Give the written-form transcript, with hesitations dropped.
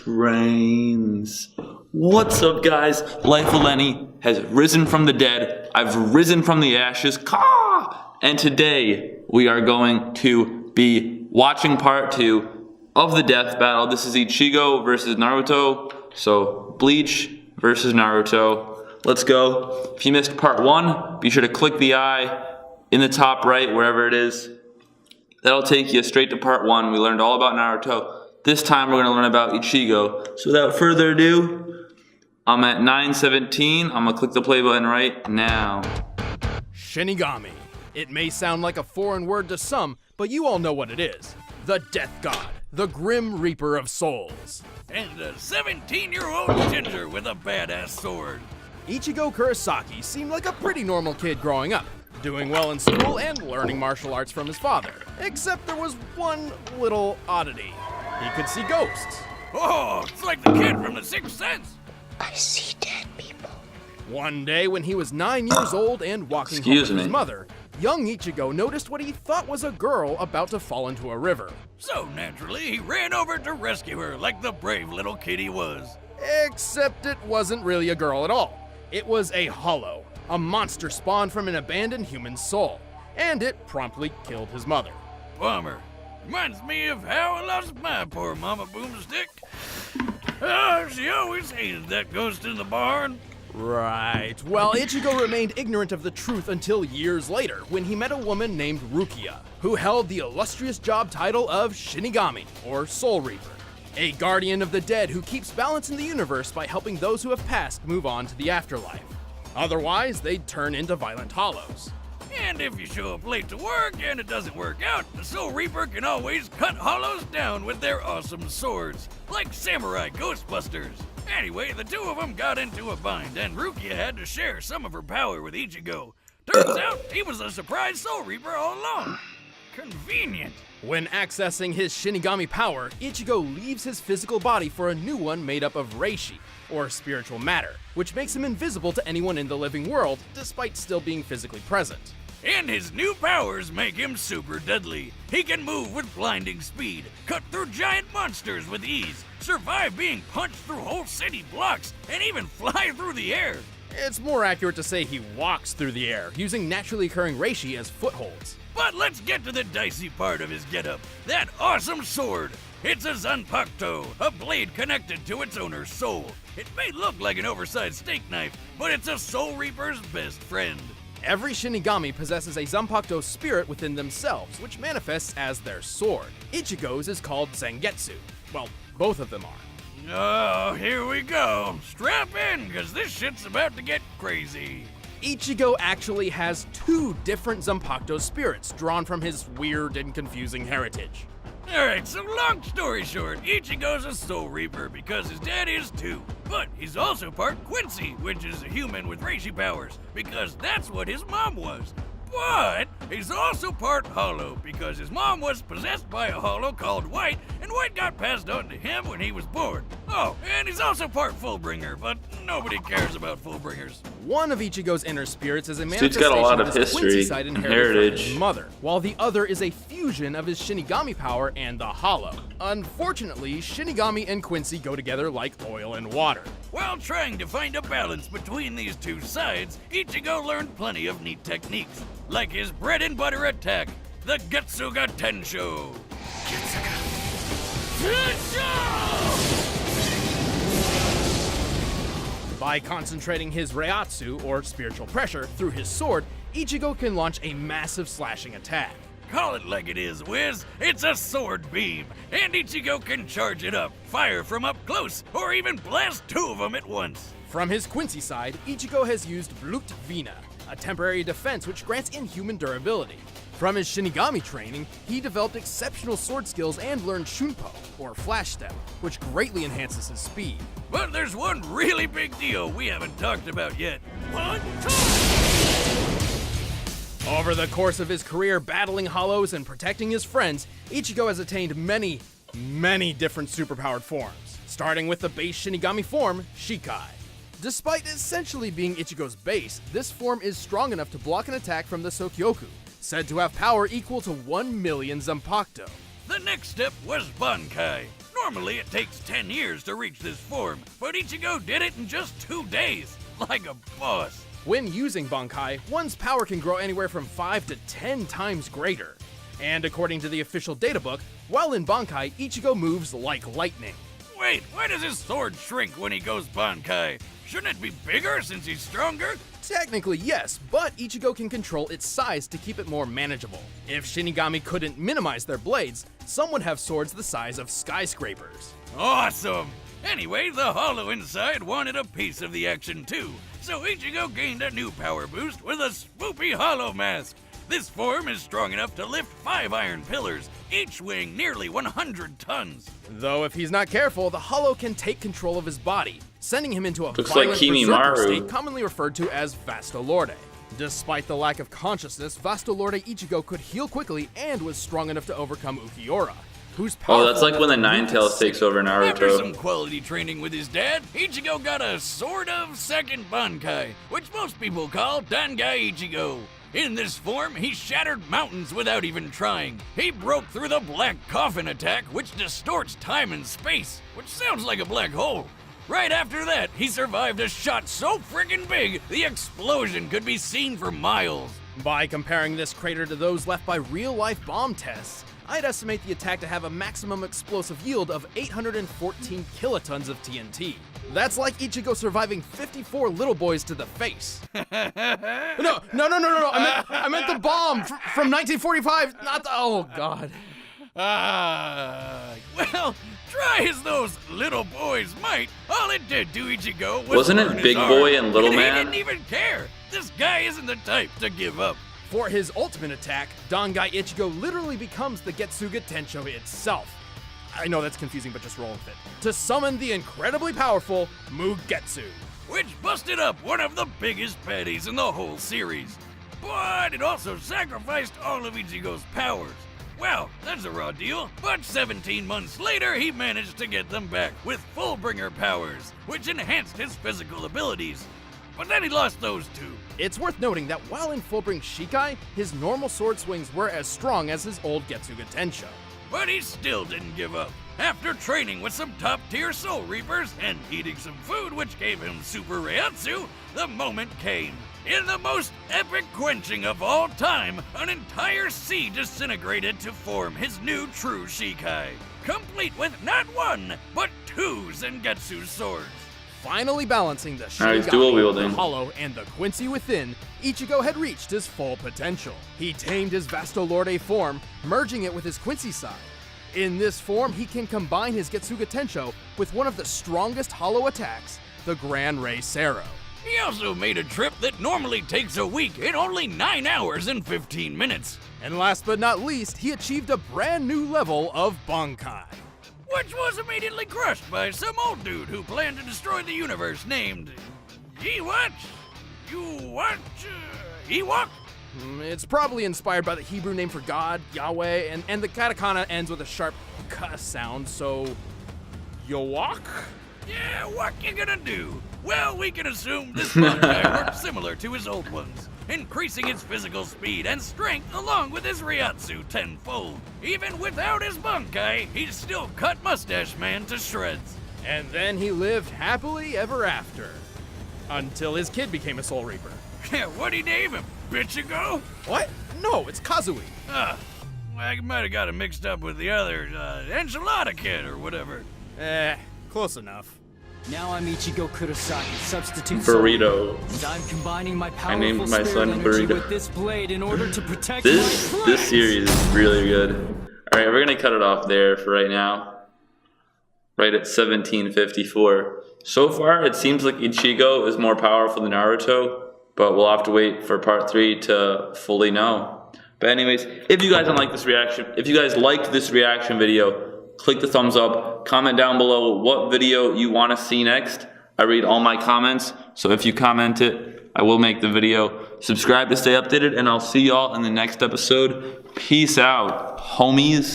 trains. What's up, guys? Life of Lenny has risen from the dead. I've risen from the ashes. Caw! And today we are going to be watching part 2 of the death battle. This is Ichigo versus Naruto. So Bleach versus Naruto. Let's go. If you missed part 1, be sure to click the eye in the top right, wherever it is. That'll take you straight to part 1. We learned all about Naruto. This time we're going to learn about Ichigo. So without further ado, I'm at 9:17. I'm going to click the play button right now. Shinigami. It may sound like a foreign word to some, but you all know what it is. The Death God, the Grim Reaper of Souls. And a 17-year-old ginger with a badass sword. Ichigo Kurosaki seemed like a pretty normal kid growing up, doing well in school and learning martial arts from his father. Except there was one little oddity. He could see ghosts. Oh, it's like the kid from The Sixth Sense. I see dead people. One day when he was 9 years old and walking home with his mother, young Ichigo noticed what he thought was a girl about to fall into a river. So naturally, he ran over to rescue her like the brave little kid he was. Except it wasn't really a girl at all. It was a hollow, a monster spawned from an abandoned human soul, and it promptly killed his mother. Bummer. Reminds me of how I lost my poor mama Boomstick. Oh, she always hated that ghost in the barn. Right. Well, Ichigo remained ignorant of the truth until years later, when he met a woman named Rukia, who held the illustrious job title of Shinigami, or Soul Reaper, a guardian of the dead who keeps balance in the universe by helping those who have passed move on to the afterlife. Otherwise, they'd turn into violent hollows. And if you show up late to work and it doesn't work out, the Soul Reaper can always cut hollows down with their awesome swords, like samurai ghostbusters. Anyway, the two of them got into a bind, and Rukia had to share some of her power with Ichigo. Turns out, he was a surprise Soul Reaper all along. Convenient. When accessing his Shinigami power, Ichigo leaves his physical body for a new one made up of reishi, or spiritual matter, which makes him invisible to anyone in the living world, despite still being physically present. And his new powers make him super deadly. He can move with blinding speed, cut through giant monsters with ease, survive being punched through whole city blocks, and even fly through the air. It's more accurate to say he walks through the air, using naturally occurring reishi as footholds. But let's get to the dicey part of his getup, that awesome sword. It's a Zanpakuto, a blade connected to its owner's soul. It may look like an oversized steak knife, but it's a Soul Reaper's best friend. Every Shinigami possesses a Zanpakuto spirit within themselves, which manifests as their sword. Ichigo's is called Zangetsu. Well, both of them are. Oh, here we go. Strap in, because this shit's about to get crazy. Ichigo actually has 2 different Zanpakuto spirits drawn from his weird and confusing heritage. Alright, so long story short, Ichigo's a Soul Reaper because his dad is too. But he's also part Quincy, which is a human with reishi powers, because that's what his mom was. But he's also part Hollow, because his mom was possessed by a Hollow called White, and White got passed on to him when he was born. Oh, and he's also part Fullbringer, but nobody cares about Fullbringers. One of Ichigo's inner spirits is a Dude's manifestation got a lot of of his history Quincy side and inherited from heritage. his mother, while the other is a fusion of his Shinigami power and the Hollow. Unfortunately, Shinigami and Quincy go together like oil and water. While trying to find a balance between these two sides, Ichigo learned plenty of neat techniques, like his bread and butter attack, the Getsuga Tensho. By concentrating his Reiatsu, or spiritual pressure, through his sword, Ichigo can launch a massive slashing attack. Call it like it is, Wiz. It's a sword beam, and Ichigo can charge it up, fire from up close, or even blast 2 of them at once. From his Quincy side, Ichigo has used Blut Vina, a temporary defense which grants inhuman durability. From his Shinigami training, he developed exceptional sword skills and learned Shunpo, or Flash Step, which greatly enhances his speed. But there's one really big deal we haven't talked about yet. One Over the course of his career battling hollows and protecting his friends, Ichigo has attained many different superpowered forms, starting with the base Shinigami form, Shikai. Despite essentially being Ichigo's base, this form is strong enough to block an attack from the Sokyoku, said to have power equal to 1 million Zanpakuto. The next step was Bankai. Normally it takes 10 years to reach this form, but Ichigo did it in just 2 days, like a boss. When using Bankai, one's power can grow anywhere from 5 to 10 times greater. And according to the official databook, while in Bankai, Ichigo moves like lightning. Wait, why does his sword shrink when he goes Bankai? Shouldn't it be bigger since he's stronger? Technically, yes, but Ichigo can control its size to keep it more manageable. If Shinigami couldn't minimize their blades, some would have swords the size of skyscrapers. Awesome! Anyway, the Hollow inside wanted a piece of the action too, so Ichigo gained a new power boost with a swoopy Hollow mask. This form is strong enough to lift 5 iron pillars, each weighing nearly 100 tons. Though if he's not careful, the Hollow can take control of his body, sending him into a Looks like violent berserker Kimimaru. state commonly referred to as Vastolorde. Despite the lack of consciousness, Vastolorde Ichigo could heal quickly and was strong enough to overcome Ukiura, whose power. Oh, that's like when the Ninetales takes over After some Naruto. quality training with his dad, Ichigo got a sort of second Bankai, which most people call Dangai Ichigo. In this form, he shattered mountains without even trying. He broke through the Black Coffin attack, which distorts time and space, which sounds like a black hole. Right after that, he survived a shot so friggin' big, the explosion could be seen for miles. By comparing this crater to those left by real-life bomb tests, I'd estimate the attack to have a maximum explosive yield of 814 kilotons of TNT. That's like Ichigo surviving 54 little boys to the face. No. I meant the bomb from 1945, not the. Oh, God. Well, try as those little boys might, all it did to Ichigo was Wasn't it burn his Big arm, Boy and Little He Man? didn't even care. This guy isn't the type to give up. For his ultimate attack, Dangai Ichigo literally becomes the Getsuga Tensho itself. I know that's confusing, but just roll with it. To summon the incredibly powerful Mugetsu. Which busted up one of the biggest baddies in the whole series. But it also sacrificed all of Ichigo's powers. Well, that's a raw deal, but 17 months later he managed to get them back with Fullbringer powers, which enhanced his physical abilities. But then he lost those too. It's worth noting that while in Fullbring Shikai, his normal sword swings were as strong as his old Getsuga Tensho. But he still didn't give up. After training with some top-tier Soul Reapers and eating some food which gave him Super Reiatsu, the moment came. In the most epic quenching of all time, an entire sea disintegrated to form his new true Shikai, complete with not one, but 2 Zangetsu swords. Finally balancing the Now he's dual Shinigami, wielding. the Hollow, and the Quincy within, Ichigo had reached his full potential. He tamed his Vastolorde form, merging it with his Quincy side. In this form, he can combine his Getsuga Tensho with one of the strongest Hollow attacks, the Gran Rei Sero. He also made a trip that normally takes a week in only 9 hours and 15 minutes. And last but not least, he achieved a brand new level of Bankai. Which was immediately crushed by some old dude who planned to destroy the universe named Ewok? It's probably inspired by the Hebrew name for God, Yahweh, and the katakana ends with a sharp k sound, so Yowok? Yeah, what you gonna do? Well, we can assume this Bankai worked similar to his old ones, increasing his physical speed and strength along with his Reiatsu tenfold. Even without his Bankai, he still cut Mustache Man to shreds. And then he lived happily ever after. Until his kid became a Soul Reaper. Yeah, what'd he name him? Ichigo? What? No, it's Kazui. I might have got him mixed up with the other, Enchilada Kid or whatever. Close enough. Now I'm Ichigo Kurosaki, substitute Burrito. and I'm combining my powerful named my spirit son energy Burrito. with this blade in order to protect This my this series is really good. All right, we're gonna cut it off there for right now. Right at 1754. So far, it seems like Ichigo is more powerful than Naruto, but we'll have to wait for part 3 to fully know. But anyways, if you guys liked this reaction video, click the thumbs up, comment down below what video you want to see next. I read all my comments, so if you comment it, I will make the video. Subscribe to stay updated, and I'll see y'all in the next episode. Peace out, homies.